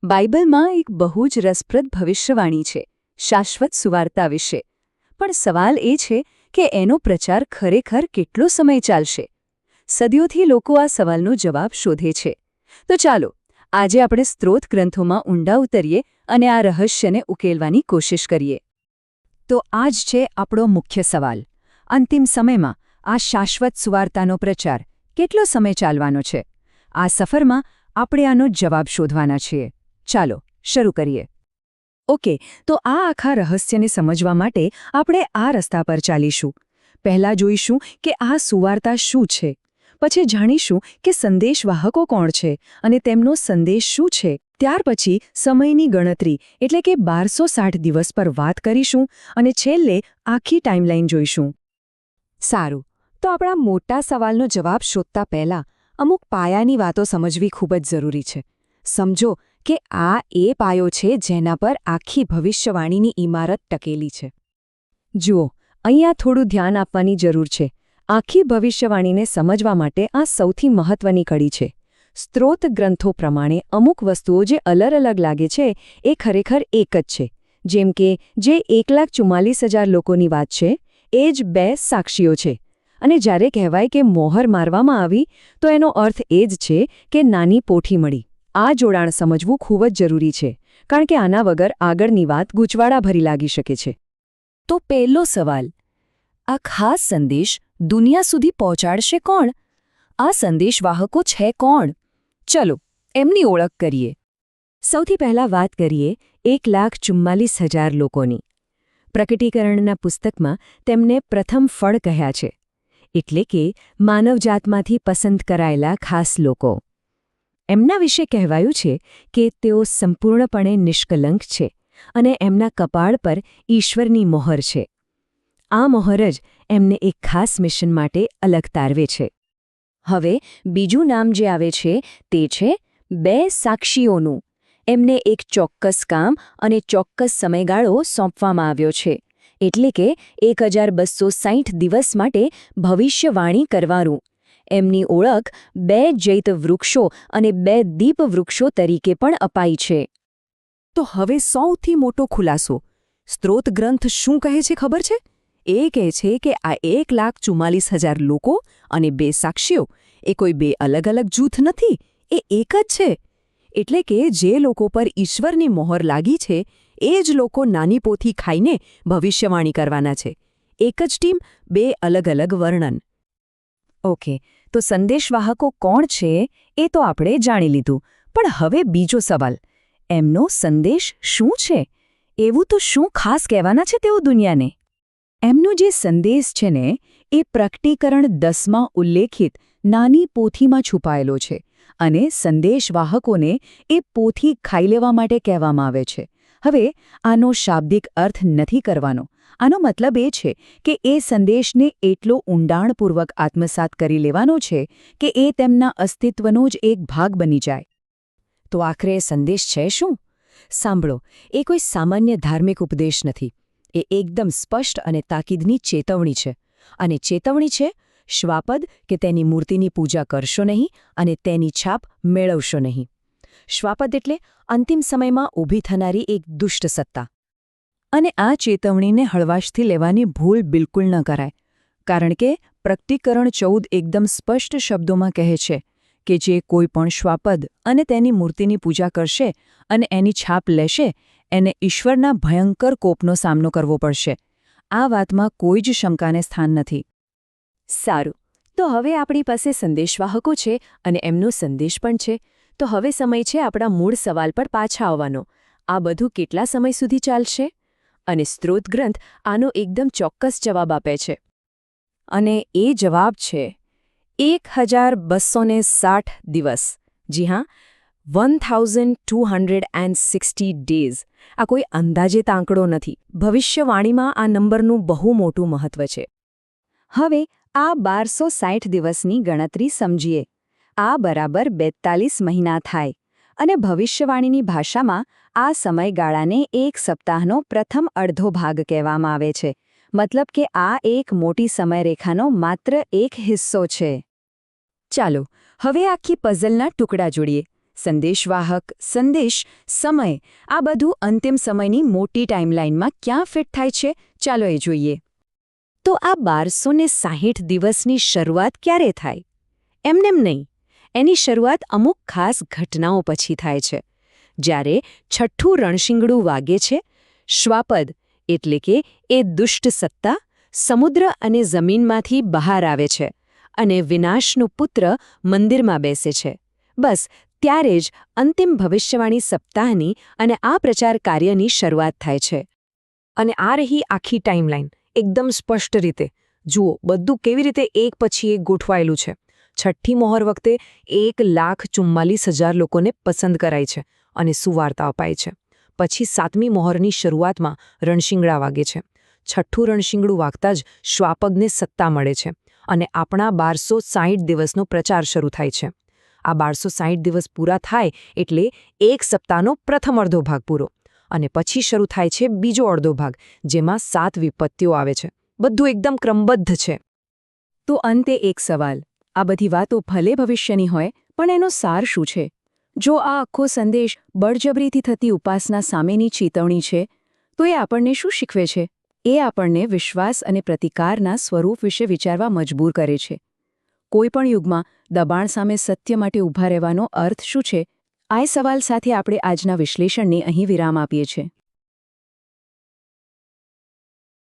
બાઇબલમાં એક બહુ જ રસપ્રદ ભવિષ્યવાણી છે શાશ્વત સુવાર્તા વિશે. પણ સવાલ એ છે કે એનો પ્રચાર ખરેખર કેટલો સમય ચાલશે? સદીઓથી લોકો આ સવાલનો જવાબ શોધે છે. તો ચાલો આજે આપણે સ્ત્રોત ગ્રંથોમાં ઊંડા ઉતરીએ અને આ રહસ્યને ઉકેલવાની કોશિશ કરીએ. તો આ જ છે આપણો મુખ્ય સવાલ. અંતિમ સમયમાં આ શાશ્વત સુવાર્તાનો પ્રચાર કેટલો સમય ચાલવાનો છે? આ સફરમાં આપણે આનો જવાબ શોધવાના છીએ. ચાલો શરૂ કરીએ. ઓકે, તો આ આખા રહસ્યને સમજવા માટે આપણે આ રસ્તા પર ચાલીશું. પહેલાં જોઈશું કે આ સુવાર્તા શું છે. પછી જાણીશું કે સંદેશવાહકો કોણ છે અને તેમનો સંદેશ શું છે. ત્યાર પછી સમયની ગણતરી એટલે કે 1260 દિવસ પર વાત કરીશું અને છેલ્લે આખી ટાઈમલાઈન જોઈશું. સારું, તો આપણા મોટા સવાલનો જવાબ શોધતા પહેલાં અમુક પાયાની વાતો સમજવી ખૂબ જ જરૂરી છે. સમજો કે આ એ પાયો છે જેના પર આખી ભવિષ્યવાણીની ઇમારત ટકેલી છે. જુઓ, અહીંયા થોડું ધ્યાન આપવાની જરૂર છે. આખી ભવિષ્યવાણીને સમજવા માટે આ સૌથી મહત્વની કડી છે. સ્ત્રોત ગ્રંથો પ્રમાણે અમુક વસ્તુઓ જે અલગ લાગે છે એ ખરેખર એક જ છે. જેમ કે જે 1,44,000 લોકોની વાત છે એ જ 2 સાક્ષીઓ છે. અને જ્યારે કહેવાય કે મોહર મારવામાં આવી તો એનો અર્થ એ જ છે કે નાની પોઠી મળી. આ જોડાણ સમજવું ખૂબ જ જરૂરી છે, કારણ કે આના વગર આગળની વાત ગૂંચવાડાભરી લાગી શકે છે. તો પહેલો સવાલ, આ ખાસ સંદેશ દુનિયા સુધી પહોંચાડશે કોણ? આ સંદેશવાહકો છે કોણ? ચલો એમની ઓળખ કરીએ. સૌથી પહેલાં વાત કરીએ 1,44,000 લોકોની. પ્રકટીકરણના પુસ્તકમાં તેમને પ્રથમ ફળ કહ્યા છે, એટલે કે માનવજાતમાંથી પસંદ કરાયેલા ખાસ લોકો. એમના વિશે કહેવાયું છે કે તેઓ સંપૂર્ણપણે નિષ્કલંક છે અને એમના કપાળ પર ઈશ્વરની મોહર છે. આ મોહર જ એમને એક ખાસ મિશન માટે અલગ તારવે છે. હવે બીજું નામ જે આવે છે તે છે 2 સાક્ષીઓનું. એમને એક ચોક્કસ કામ અને ચોક્કસ સમયગાળો સોંપવામાં આવ્યો છે, એટલે કે 1260 દિવસ માટે ભવિષ્યવાણી કરવાનું. એમની ઓળખ 2 જૈત વૃક્ષો અને 2 દીપ વૃક્ષો તરીકે પણ અપાઈ છે. તો હવે સૌથી મોટો ખુલાસો, સ્ત્રોત ગ્રંથ શું કહે છે ખબર છે? એ કહે છે કે આ 1,44,000 લોકો અને 2 સાક્ષીઓ એ કોઈ 2 અલગ જૂથ નથી, એ એક જ છે. એટલે કે જે લોકો પર ઈશ્વરની મોહર લાગી છે એ જ લોકો નાની પોથી ખાઈને ભવિષ્યવાણી કરવાના છે. એક જ ટીમ, 2 અલગ વર્ણન. ઓકે, તો સંદેશવાહકો કોણ છે એ તો આપણે જાણી લીધું. પણ હવે બીજો સવાલ, એમનો સંદેશ શું છે? એવું તો શું ખાસ કહેવાના છે તેઓ દુનિયાને? એમનો જે સંદેશ છે ને એ પ્રકટીકરણ 10માં ઉલ્લેખિત નાની પોથીમાં છુપાયેલો છે અને સંદેશવાહકોને એ પોથી ખાઈ લેવા માટે કહેવામાં આવે છે. હવે આનો શાબ્દિક અર્થ નથી કરવાનો. આનો મતલબ એ છે કે એ સંદેશને એટલો ઊંડાણપૂર્વક આત્મસાત કરી લેવાનો છે કે એ તેમના અસ્તિત્વનો જ એક ભાગ બની જાય. તો આખરે એ સંદેશ છે શું? સાંભળો, એ કોઈ સામાન્ય ધાર્મિક ઉપદેશ નથી. એ એકદમ સ્પષ્ટ અને તાકીદની ચેતવણી છે. અને ચેતવણી છે શ્વાપદ કે તેની મૂર્તિની પૂજા કરશો નહીં અને તેની છાપ મેળવશો નહીં. શ્વાપદ એટલે અંતિમ સમયમાં ઊભી થનારી એક દુષ્ટ સત્તા. અને આ ચેતવણીને હળવાશથી લેવાની ભૂલ બિલકુલ ન કરાય, કારણ કે પ્રકટીકરણ 14 એકદમ સ્પષ્ટ શબ્દોમાં કહે છે કે જે કોઈ પણ શ્વાપદ અને તેની મૂર્તિની પૂજા કરશે અને એની છાપ લેશે એને ઈશ્વરના ભયંકર કોપનો સામનો કરવો પડશે. આ વાતમાં કોઈ જ શંકાને સ્થાન નથી. સારું, તો હવે આપણી પાસે સંદેશવાહકો છે અને એમનો સંદેશ પણ છે. તો હવે સમય છે આપણા મૂળ સવાલ પર પાછા આવવાનો. આ બધું કેટલા સમય સુધી ચાલશે? અને સ્ત્રોત ગ્રંથ આનો એકદમ ચોક્કસ જવાબ આપે છે. અને એ જવાબ છે 1,260 દિવસ. જી હા, 1,260 ડેઝ. આ કોઈ અંદાજિત આંકડો નથી. ભવિષ્યવાણીમાં આ નંબરનું બહુ મોટું મહત્વ છે. હવે આ 1260 દિવસની ગણતરી સમજીએ. આ બરાબર 42 મહિના થાય. અને ભવિષ્યવાણીની ભાષામાં આ સમયગાળાને એક સપ્તાહનો પ્રથમ અડધો ભાગ કહેવામાં આવે છે. મતલબ કે આ એક મોટી સમયરેખાનો માત્ર એક હિસ્સો છે. ચાલો હવે આખી પઝલના ટુકડા જોડીએ. સંદેશવાહક, સંદેશ, સમય આ બધું અંતિમ સમયની મોટી ટાઈમલાઈનમાં ક્યાં ફિટ થાય છે ચાલો એ જોઈએ. તો આ 1260 દિવસની શરૂઆત ક્યારે થાય? એમનેમ નહીં. એની શરૂઆત અમુક ખાસ ઘટનાઓ પછી થાય છે. જ્યારે છઠ્ઠું રણશીંગડું વાગે છે, શ્વાપદ એટલે કે એ દુષ્ટ સત્તા સમુદ્ર અને જમીનમાંથી બહાર આવે છે અને વિનાશનું પુત્ર મંદિરમાં બેસે છે. બસ ત્યારે જ અંતિમ ભવિષ્યવાણી સપ્તાહની અને આ પ્રચાર કાર્યની શરૂઆત થાય છે. અને આ રહી આખી ટાઈમલાઈન એકદમ સ્પષ્ટ રીતે. જુઓ બધું કેવી રીતે એક પછી એક ગોઠવાયેલું છે. છઠ્ઠી મહોર વખતે 1,44,000 લોકોને પસંદ કરાય છે અને સુવાર્તા અપાય છે. પછી 7મી મહોરની શરૂઆતમાં રણશિંગડા વાગે છે. છઠ્ઠું રણશિંગડું વાગતા જ શ્વાપગને સત્તા મળે છે અને આપણા 1260 દિવસનો પ્રચાર શરૂ થાય છે. આ 1260 દિવસ પૂરા થાય એટલે એક સપ્તાહનો પ્રથમ અડધો ભાગ પૂરો અને પછી શરૂ થાય છે બીજો અડધો ભાગ, જેમાં 7 વિપત્તિઓ આવે છે. બધું એકદમ ક્રમબદ્ધ છે. તો અંતે એક સવાલ, આ બધી વાતો ભલે ભવિષ્યની હોય પણ એનો સાર શું છે? જો આ આખો સંદેશ બળજબરીથી થતી ઉપાસના સામેની ચેતવણી છે તો એ આપણને શું શીખવે છે? એ આપણને વિશ્વાસ અને પ્રતિકારના સ્વરૂપ વિશે વિચારવા મજબૂર કરે છે. કોઈપણ યુગમાં દબાણ સામે સત્ય માટે ઊભા રહેવાનો અર્થ શું છે? આ સવાલ સાથે આપણે આજના વિશ્લેષણને અહીં વિરામ આપીએ છીએ.